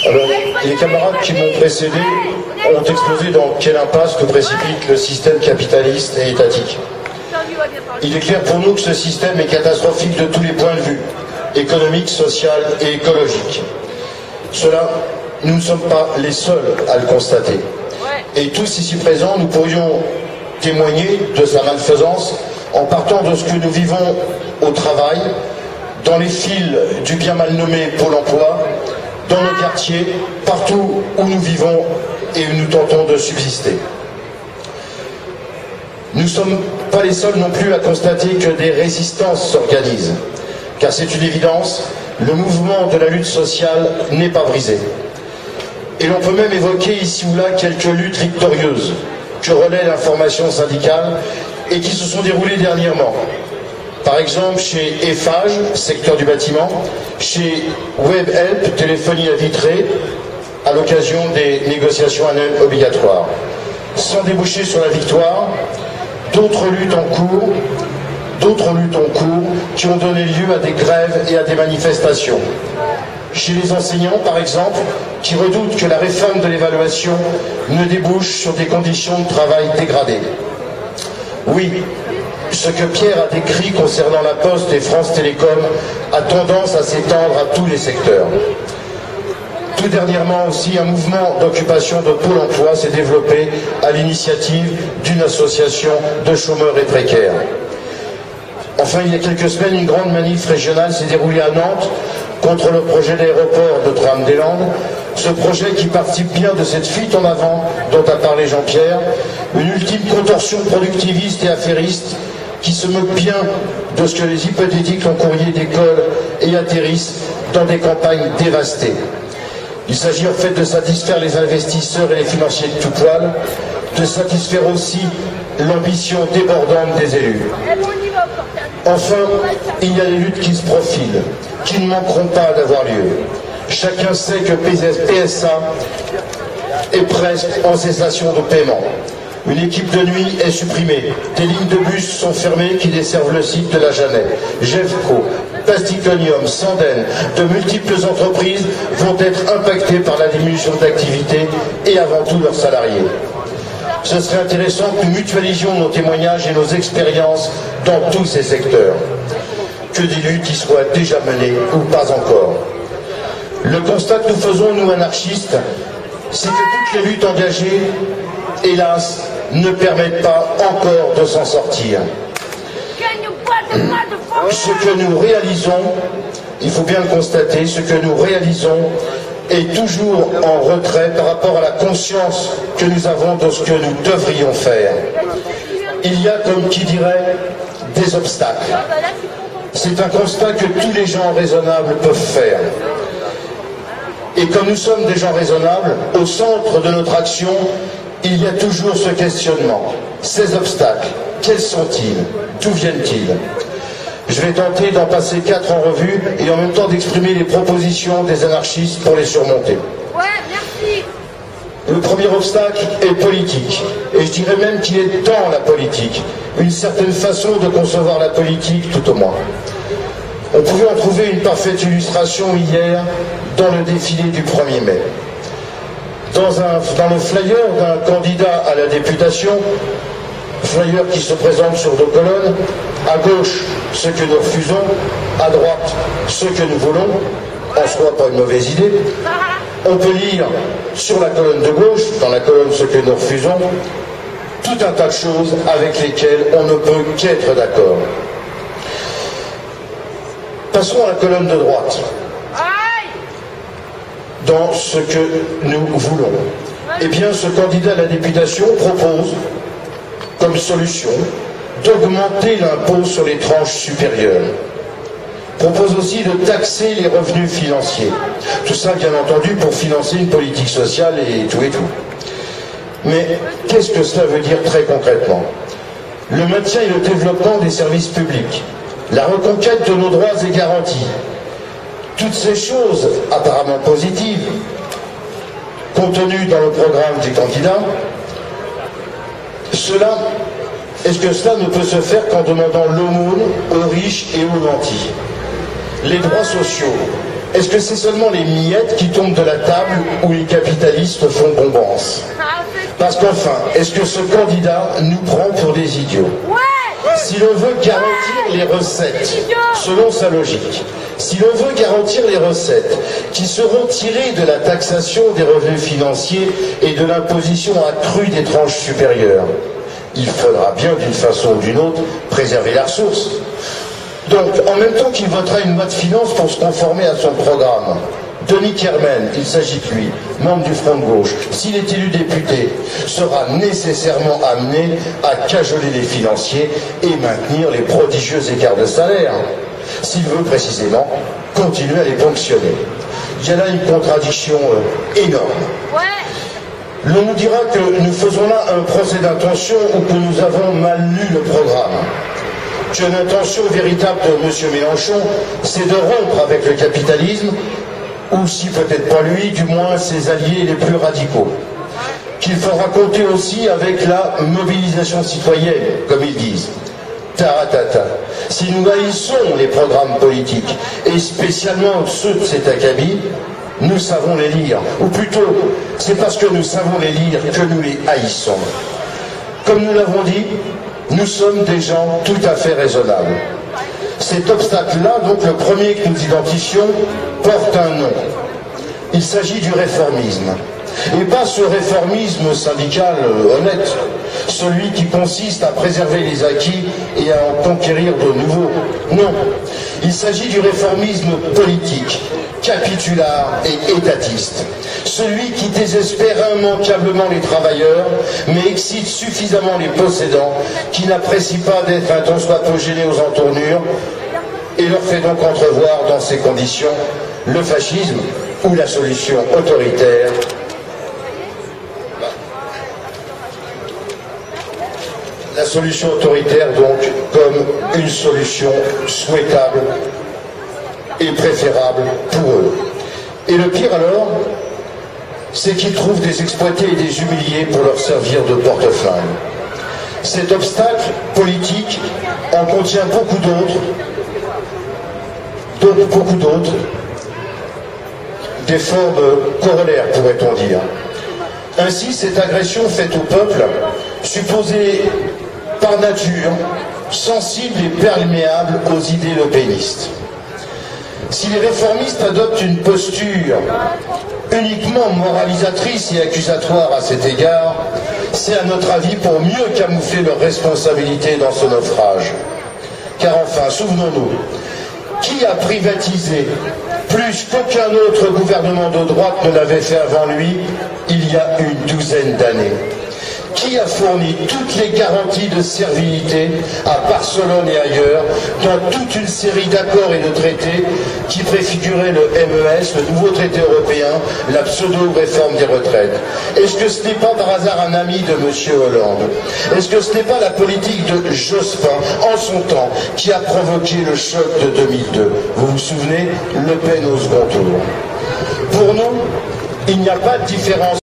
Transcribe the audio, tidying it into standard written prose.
Alors, les camarades qui m'ont précédé ont exposé dans quelle impasse nous précipite le système capitaliste et étatique. Il est clair pour nous que ce système est catastrophique de tous les points de vue, économique, social et écologique. Cela, nous ne sommes pas les seuls à le constater. Et tous ici présents, nous pourrions témoigner de sa malfaisance en partant de ce que nous vivons au travail, dans les fils du bien mal nommé Pôle emploi, dans nos quartiers, partout où nous vivons et où nous tentons de subsister. Nous ne sommes pas les seuls non plus à constater que des résistances s'organisent, car c'est une évidence, le mouvement de la lutte sociale n'est pas brisé. Et l'on peut même évoquer ici ou là quelques luttes victorieuses que relaie l'information syndicale et qui se sont déroulées dernièrement. Par exemple chez Eiffage, secteur du bâtiment, chez WebHelp, téléphonie à vitrée, à l'occasion des négociations annuelles obligatoires. Sans déboucher sur la victoire, d'autres luttes en cours qui ont donné lieu à des grèves et à des manifestations. Chez les enseignants, par exemple, qui redoutent que la réforme de l'évaluation ne débouche sur des conditions de travail dégradées. Oui, ce que Pierre a décrit concernant la Poste et France Télécom a tendance à s'étendre à tous les secteurs. Tout dernièrement aussi, un mouvement d'occupation de Pôle emploi s'est développé à l'initiative d'une association de chômeurs et précaires. Enfin, il y a quelques semaines, une grande manif régionale s'est déroulée à Nantes contre le projet d'aéroport de Notre-Dame-des-Landes. Ce projet qui participe bien de cette fuite en avant dont a parlé Jean-Pierre, une ultime contorsion productiviste et affairiste qui se moque bien de ce que les hypothétiques longs courriers décollent et atterrissent dans des campagnes dévastées. Il s'agit en fait de satisfaire les investisseurs et les financiers de tout poil, de satisfaire aussi l'ambition débordante des élus. Enfin, il y a les luttes qui se profilent, qui ne manqueront pas d'avoir lieu. Chacun sait que PSA est presque en cessation de paiement. Une équipe de nuit est supprimée. Des lignes de bus sont fermées qui desservent le site de la Jeannet. Gevco, Plasticonium, Sanden, de multiples entreprises vont être impactées par la diminution d'activité et avant tout leurs salariés. Ce serait intéressant que nous mutualisions nos témoignages et nos expériences dans tous ces secteurs. Que des luttes y soient déjà menées ou pas encore. Le constat que nous faisons, nous anarchistes, c'est que toutes les luttes engagées, hélas, ne permettent pas encore de s'en sortir. Ce que nous réalisons, il faut bien le constater, ce que nous réalisons est toujours en retrait par rapport à la conscience que nous avons de ce que nous devrions faire. Il y a, comme qui dirait, des obstacles. C'est un constat que tous les gens raisonnables peuvent faire. Et comme nous sommes des gens raisonnables, au centre de notre action, il y a toujours ce questionnement. Ces obstacles, quels sont-ils? D'où viennent-ils? Je vais tenter d'en passer 4 en revue et en même temps d'exprimer les propositions des anarchistes pour les surmonter. Ouais, merci. Le premier obstacle est politique. Et je dirais même qu'il est dans la politique. Une certaine façon de concevoir la politique, tout au moins. On pouvait en trouver une parfaite illustration hier dans le défilé du 1er mai. Dans le flyer d'un candidat à la députation, flyer qui se présente sur 2 colonnes, à gauche ce que nous refusons, à droite ce que nous voulons, en soi pas une mauvaise idée. On peut lire sur la colonne de gauche, dans la colonne ce que nous refusons, tout un tas de choses avec lesquelles on ne peut qu'être d'accord. Passons à la colonne de droite. Dans ce que nous voulons. Eh bien, ce candidat à la députation propose, comme solution, d'augmenter l'impôt sur les tranches supérieures. Propose aussi de taxer les revenus financiers. Tout ça, bien entendu, pour financer une politique sociale et tout et tout. Mais qu'est-ce que cela veut dire très concrètement? Le maintien et le développement des services publics, la reconquête de nos droits et garanties, toutes ces choses apparemment positives, contenues dans le programme du candidat, est-ce que cela ne peut se faire qu'en demandant l'aumône aux riches et aux nantis? Les droits sociaux, Est-ce que c'est seulement les miettes qui tombent de la table où les capitalistes font bombance? Parce qu'enfin, est-ce que ce candidat nous prend pour des idiots? Si l'on veut garantir les recettes, selon sa logique, si l'on veut garantir les recettes qui seront tirées de la taxation des revenus financiers et de l'imposition accrue des tranches supérieures, il faudra bien d'une façon ou d'une autre préserver la ressource. Donc, en même temps qu'il votera une loi de finances pour se conformer à son programme, Denis Kermen, il s'agit de lui, membre du Front de gauche, s'il est élu député, sera nécessairement amené à cajoler les financiers et maintenir les prodigieux écarts de salaire, s'il veut précisément continuer à les ponctionner. Il y a là une contradiction énorme. L'on nous dira que nous faisons là un procès d'intention ou que nous avons mal lu le programme. Que l'intention véritable de M. Mélenchon, c'est de rompre avec le capitalisme, ou si peut-être pas lui, du moins ses alliés les plus radicaux. Qu'il faudra compter aussi avec la mobilisation citoyenne, comme ils disent. Taratata. Si nous haïssons les programmes politiques, et spécialement ceux de cet acabit, nous savons les lire. Ou plutôt, c'est parce que nous savons les lire que nous les haïssons. Comme nous l'avons dit, nous sommes des gens tout à fait raisonnables. Cet obstacle-là, donc le premier que nous identifions, porte un nom. Il s'agit du réformisme. Et pas ce réformisme syndical honnête, celui qui consiste à préserver les acquis et à en conquérir de nouveaux. Non, il s'agit du réformisme politique, capitulard et étatiste. Celui qui désespère immanquablement les travailleurs, mais excite suffisamment les possédants, qui n'apprécient pas d'être un tant soit peu gênés aux entournures, et leur fait donc entrevoir dans ces conditions le fascisme ou la solution autoritaire. La solution autoritaire donc comme une solution souhaitable et préférable pour eux. Et le pire alors, c'est qu'ils trouvent des exploités et des humiliés pour leur servir de portefeuille. Cet obstacle politique en contient beaucoup d'autres, des formes corollaires, pourrait-on dire. Ainsi, cette agression faite au peuple, supposée par nature, sensible et perméable aux idées lepénistes. Si les réformistes adoptent une posture uniquement moralisatrice et accusatoire à cet égard, c'est à notre avis pour mieux camoufler leur responsabilité dans ce naufrage. Car enfin, souvenons-nous, qui a privatisé plus qu'aucun autre gouvernement de droite ne l'avait fait avant lui il y a une douzaine d'années? Qui a fourni toutes les garanties de servilité à Barcelone et ailleurs dans toute une série d'accords et de traités qui préfiguraient le MES, le nouveau traité européen, la pseudo-réforme des retraites? Est-ce que ce n'est pas par hasard un ami de M. Hollande? Est-ce que ce n'est pas la politique de Jospin, en son temps, qui a provoqué le choc de 2002? Vous vous souvenez? Le Pen au second tour. Pour nous, il n'y a pas de différence.